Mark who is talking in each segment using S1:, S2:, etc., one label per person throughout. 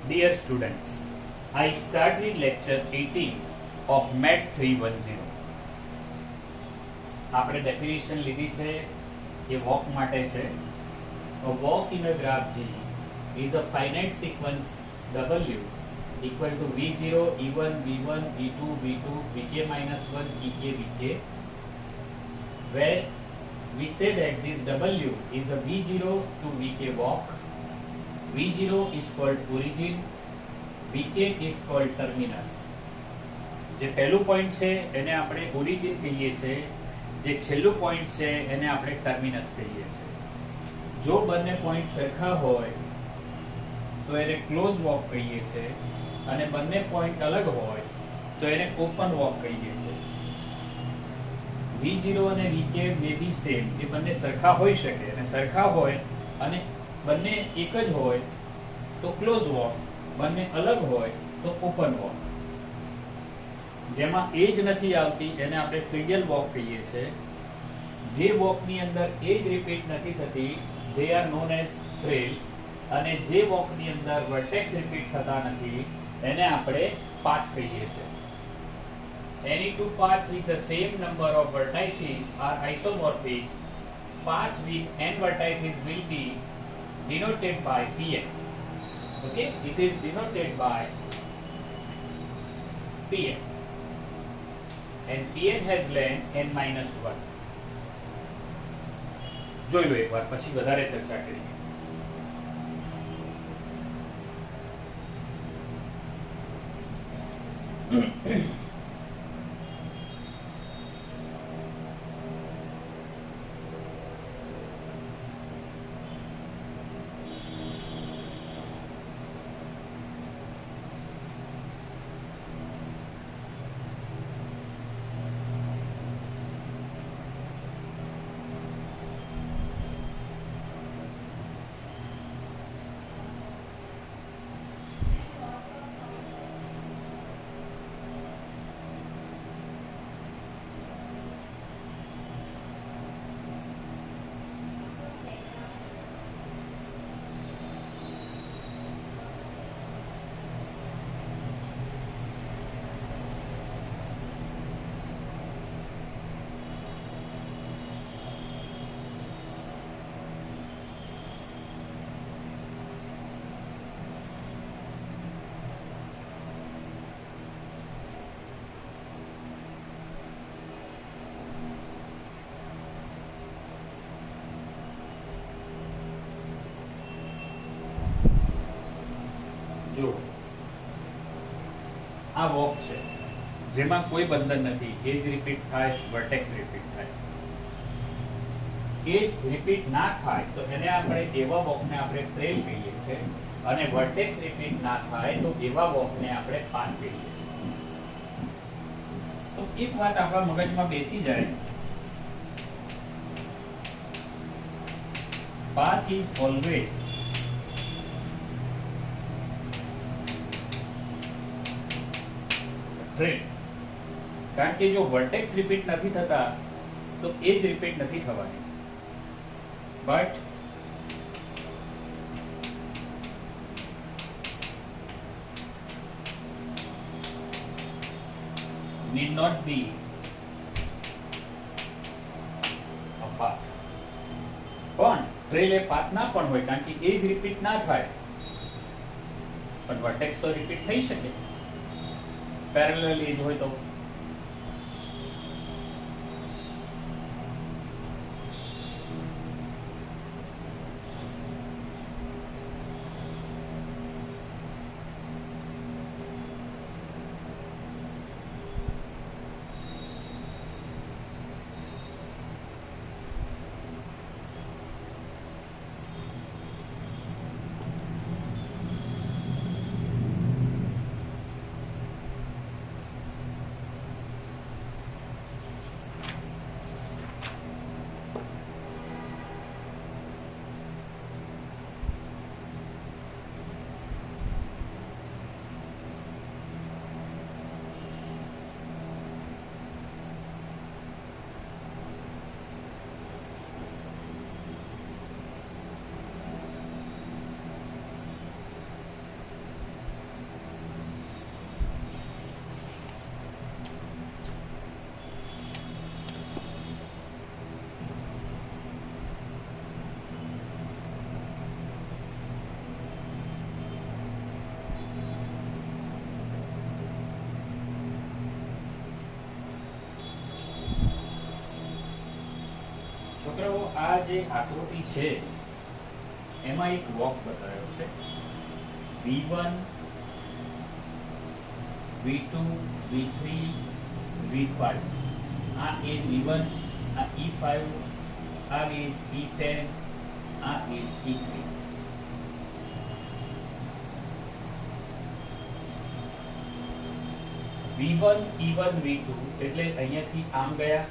S1: Dear students, I start with lecture 18 of MET 310. આપણે definition લીધી છે એ વોક માટે છે. A walk in a graph G is a finite sequence W equal to V0, E1, V1, V2, V2, Vk minus 1, Ek, Vk, where we say that this W is a V0 to Vk walk. V0 is called origin, Vk is called terminus. જે પહેલું point છે એને આપણે origin કહીએ છીએ, જે છેલ્લું point છે એને આપણે ટર્મિનસ કહીએ છીએ. જો બંને પોઈન્ટ સરખા હોય તો એને ક્લોઝ વોક કહીએ છીએ, અને બંને પોઈન્ટ અલગ હોય તો એને ઓપન વોક કહીએ છીએ. V0 અને Vk મે બી સેમ, એ બંને સરખા હોઈ શકે, અને સરખા હોય અને બંને એક જ હોય તો ક્લોઝ વોક, બંને અલગ હોય તો ઓપન વોક. જેમાં એજ નથી આવતી એને આપણે ટ્રિવિયલ વોક કહીએ છીએ. જે વોકની અંદર એજ રિપીટ નથી થતી they are known as trail, અને જે વોકની અંદર વર્ટેક્સ રિપીટ થતા નથી એને આપણે પાથ કહીએ છીએ. Any two paths with the same number of vertices are isomorphic. Path with n vertices will be denoted by Pn. Okay, it is denoted by Pn, and Pn has length n minus 1. જોઈ લો એકવાર, પછી વધારે ચર્ચા કરીએ. જો આ walk છે જેમાં કોઈ બંધન નથી, એજ રિપીટ થાય, વર્ટેક્સ રિપીટ થાય. એજ રિપીટ ના થાય તો એને આપણે એવા વોકને આપણે ટ્રેલ કહીએ છીએ, અને વર્ટેક્સ રિપીટ ના થાય તો એવા વોકને આપણે પાથ કહીએ છીએ. તો એક વાત આપણા મગજમાં બેસી જાય, path is always ટ્રેલ. કારણ કે જો વર્ટેક્સ રિપીટ નથી થતા તો એજ રિપીટ નથી થવાની. But need not be a path. પણ ટ્રેલ એ પાથ ના પણ હોય, કારણ કે એજ રિપીટ ના થાય, પણ વર્ટેક્સ તો રિપીટ થઈ શકે. પેરેલલ એજ હોય તો આ જે આકૃતિ છે એમાં એક વોક બતાવ્યો છે V1 V2 V3 V5 આ એજ E1 આ E5 આ એજ E10 આ એજ E3 V1 E1 V2 એટલે અહીંયાથી આમ ગયા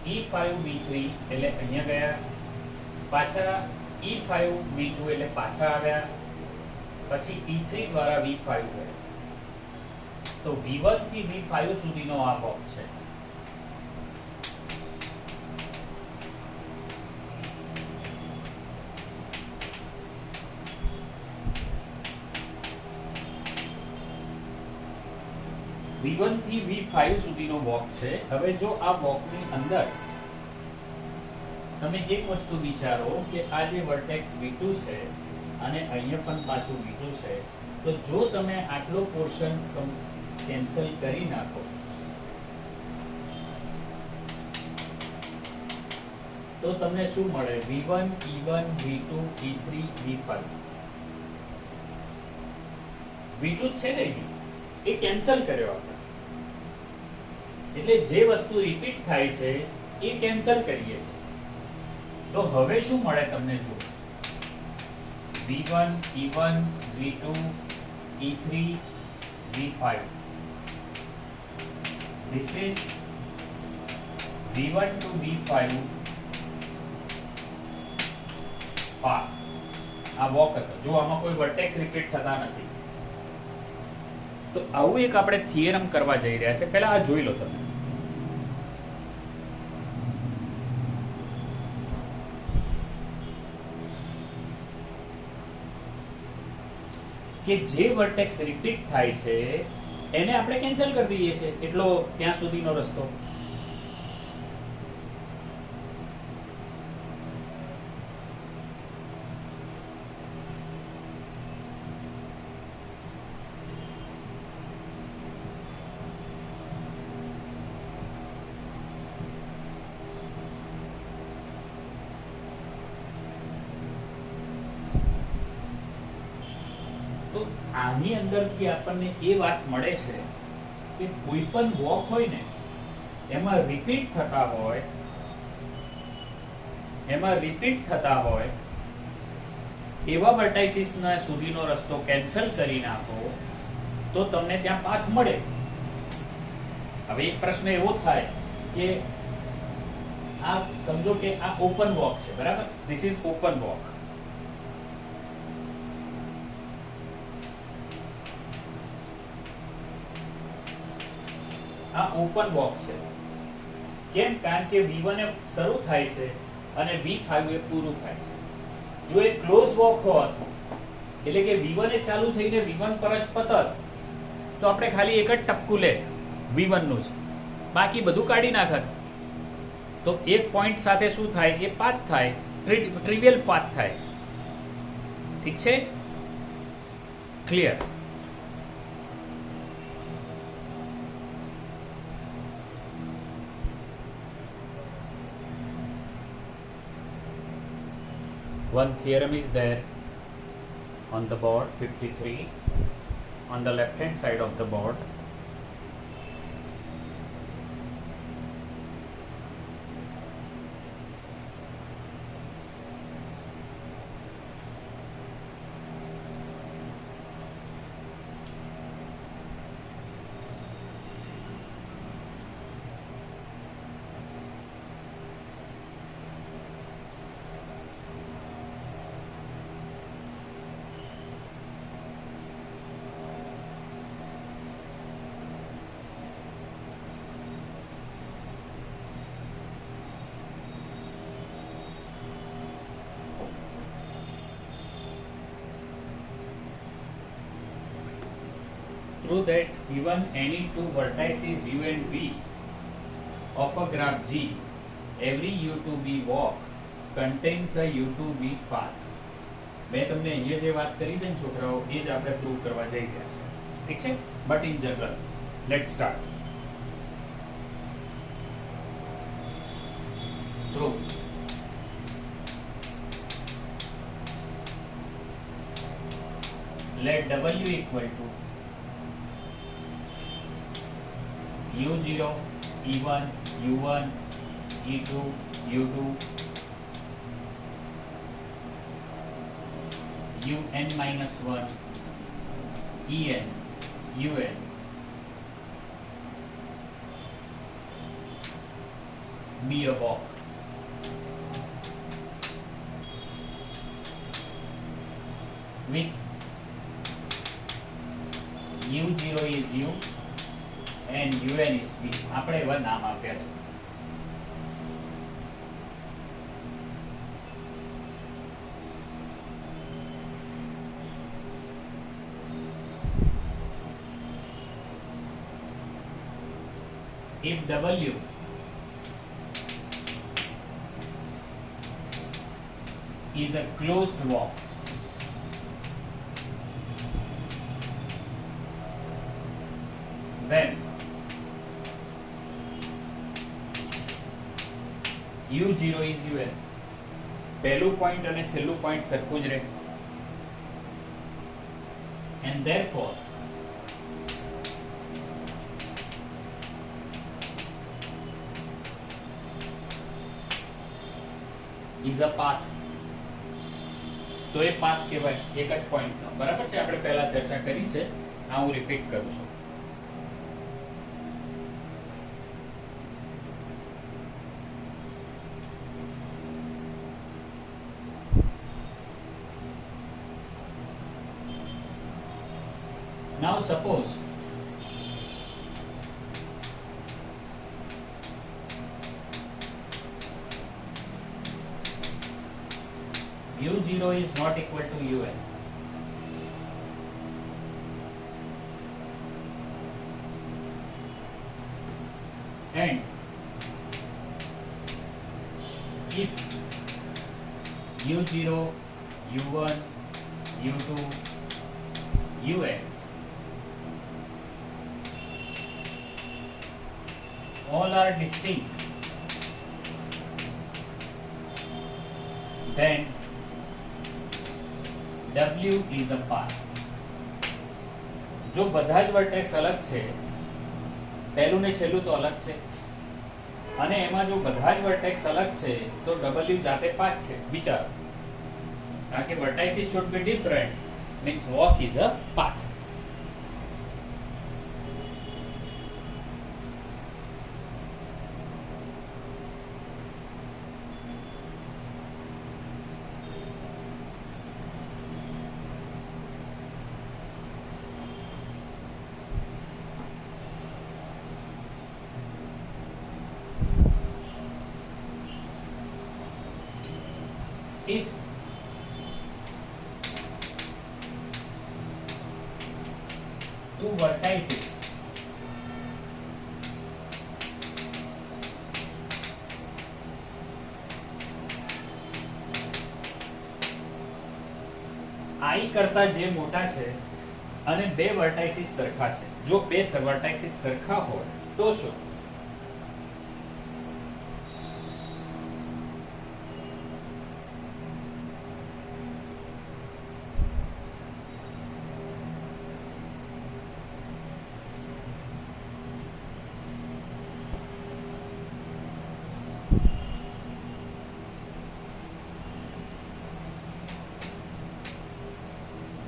S1: E5 V3 એટલે અહીંયા ગયા પાછા E5 V2 એટલે પાછા આવ્યા પછી E3 દ્વારા V5 ગયા તો V1 થી V5 સુધીનો આ વોક છે V1 થી V5 સુધીનો વોક છે હવે જો આ વોકની અંદર તમે એક વસ્તુ વિચારો કે આ જે વર્ટેક્સ V2 છે અને અહીંયા પણ પાછું V2 છે તો જો તમે આટલો પોર્શન કેન્સલ કરી નાખો તો તમને શું મળે V1 E1 V2 E3 V5 V2 છે ને એ કેન્સલ કર્યો આપણે એટલે જે વસ્તુ રિપીટ થાય છે એ કેન્સલ કરીએ છીએ તો હવે શું મળે તમને જુઓ V1 E1 V2 E3 V5 this is V1 to V5 path આ વોક હતો જો આમાં કોઈ વર્ટેક્સ રિપીટ થતા નથી તો આવું એક આપણે થિયરમ કરવા જઈ રહ્યા છે પહેલા આ જોઈ લો તમે કે જે વર્ટેક્સ રિપીટ થાય છે એને આપણે કેન્સલ કરી દઈએ છીએ એટલો ત્યાં સુધીનો રસ્તો આની અંદરથી આપણને એ વાત મળે છે કે કોઈ પણ વોક હોય ને એમાં રિપીટ થતા હોય એવા વર્ટાઇસિસના સુધીનો રસ્તો કેન્સલ કરી નાખો તો તમને ત્યાં પાથ મળે હવે એક પ્રશ્ન એવો થાય કે આ સમજો કે આ ઓપન વોક છે બરાબર ધીસ ઇઝ ઓપન વોક આ ઓપન વોક છે કેમ કારણ કે V1 એ શરૂ થાય છે અને V5 એ પૂરું થાય છે જો એ ક્લોઝ વોક હોત એટલે કે V1 એ ચાલુ થઈને V1 પર જ પતત તો આપણે ખાલી એક જ ટપકું લેત V1 નું જ બાકી બધું કાઢી નાખત તો એક પોઈન્ટ સાથે શું થાય કે પાથ થાય ટ્રિવિયલ પાથ થાય ઠીક છે clear One theorem is there on the board 53 on the left hand side of the board. Through that given any two vertices U and V of a graph G, every U to V walk contains a U to V path. મેં તમને અહીંયા જે વાત કરી છે ને છોકરાઓ એ જ આપણે પ્રૂવ કરવા જઈ રહ્યા છે ઠીક છે but in general let's start through let W equal to U0, E1, U1, E2, U2, UN minus 1, En, Un be a walk. With U0 is U and UN is B. આપણે એવા નામ આપ્યા છે. If W is a closed walk, then U0 is UN. પહેલું point અને છેલ્લું point સરખું જ રહે. And therefore is a path. તો એ પાથ કહેવાય એક જ પોઈન્ટનો. બરાબર છે, આપણે પહેલા ચર્ચા કરી છે. આ હું રિપીટ કરું છું. Now suppose U0 is not equal to UN. And if U0, U1, U2, UN all are distinct, then W is a path. જો બધા જ વર્ટેક્સ અલગ છે, પહેલું ને છેલ્લું તો અલગ છે, અને એમાં જો બધા જ વર્ટેક્સ અલગ છે તો W જાતે પાથ છે. વિચારો, કારણ કે વર્ટાઇસીસ should be different means walk is a path. If two vertices I કરતા જે મોટા છે અને બે વર્ટાઇસીસ સરખા છે, જો બે વર્ટાઇસીસ સરખા હોય તો શું?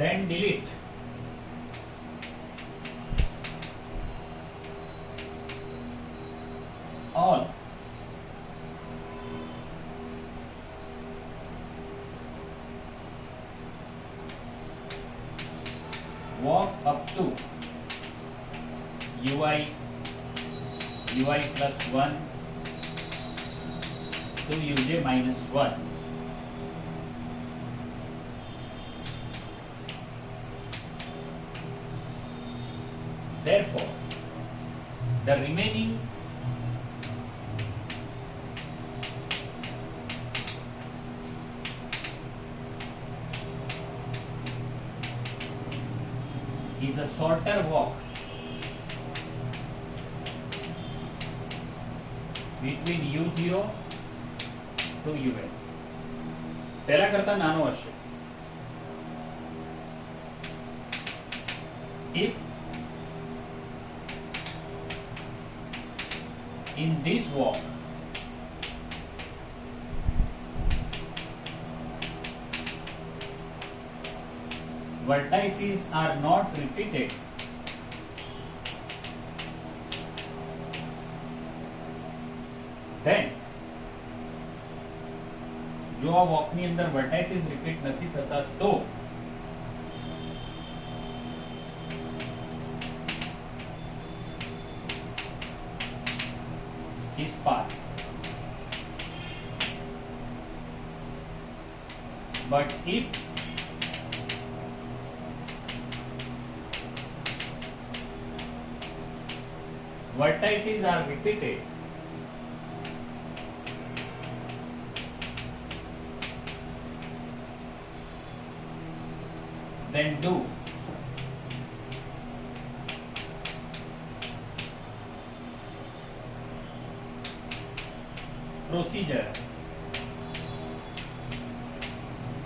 S1: Then delete all walk up to UI plus 1 to UJ minus 1. Therefore, the remaining is a shorter walk between U0 to UN. પહેલા કરતા નાનો હશે. if in this walk vertices are not repeated, then જો આ walk ની અંદર વર્ટાઇસીસ repeat નથી થતા તો his path, but if vertices are repeated, then do procedure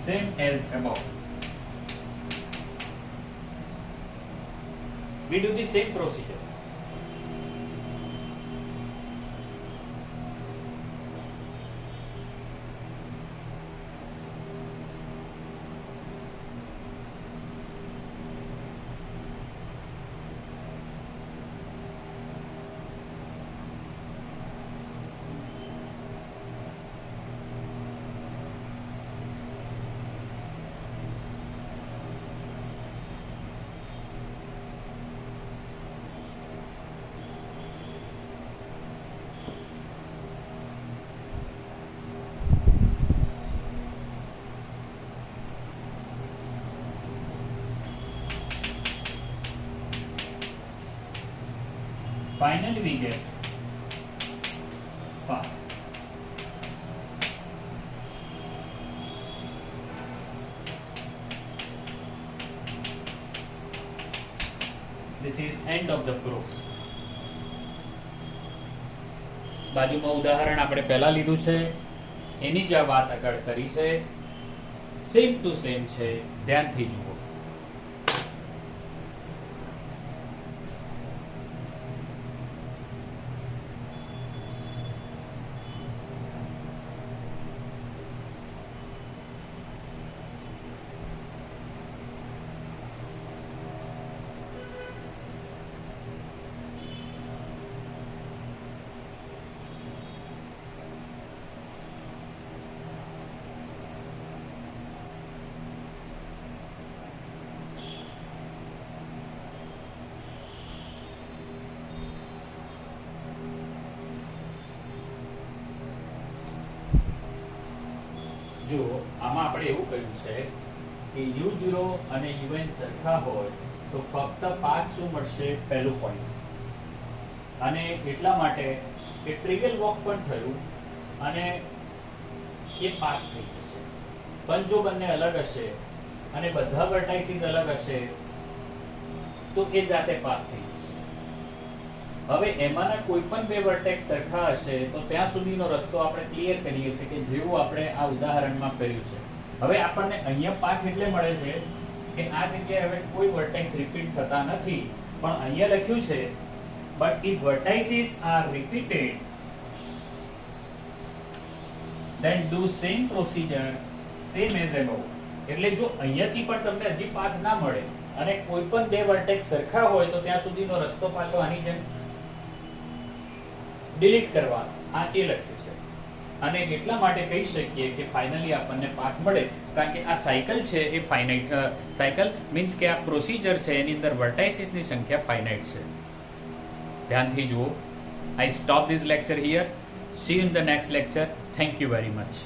S1: same as above. We do the same procedure. Finally we get path. This is end of the proof. બાજુમાં ઉદાહરણ આપણે પહેલા લીધું છે એની જ આ વાત આગળ કરી છે, સેમ ટુ સેમ છે, ધ્યાનથી જુઓ. જો આમાં આપણે એવું કહ્યું છે કે u0 અને un સરખા હોય તો ફક્ત પાથ શું મળશે, પહેલું પોઈન્ટ, અને એટલા માટે એ ટ્રિવિયલ વોક પણ થયું અને એ પાથ થઈ જશે. પણ જો બંને અલગ હશે અને બધા વર્ટાઇસીસ અલગ હશે તો એ જાતે પાથ થઈ જશે. હવે એમાંના કોઈ પણ બે વર્ટેક્સ સરખા હશે તો ત્યાં સુધીનો રસ્તો આપણે ક્લિયર કરીએ છીએ કે જેવું આપણે આ ઉદાહરણમાં કર્યું છે. હવે આપણને અહીંયા પાથ એટલે મળે છે કે આ જગ્યાએ હવે કોઈ વર્ટેક્સ રિપીટ થતા નથી, પણ અહીંયા લખ્યું છે but if vertices are repeated then do same procedure same as above. એટલે જો અહીંયાથી પણ તમને હજી પાથ ના મળે અને કોઈ પણ બે વર્ટેક્સ સરખા હોય તો ત્યાં સુધીનો રસ્તો પાછો આની જેમ ડિલીટ કરવા, આ એ લખ્યું છે. અને એટલા માટે કહી શકીએ કે ફાઇનલી આપણને પાથ મળે, કારણ કે આ સાયકલ છે એ ફાઇનાઇટ સાયકલ મીન્સ કે આ પ્રોસિજર છે એની અંદર વર્ટાઇસીસની સંખ્યા ફાઇનાઇટ છે. ધ્યાનથી જુઓ. I stop this lecture here. See you in the next lecture. Thank you very much.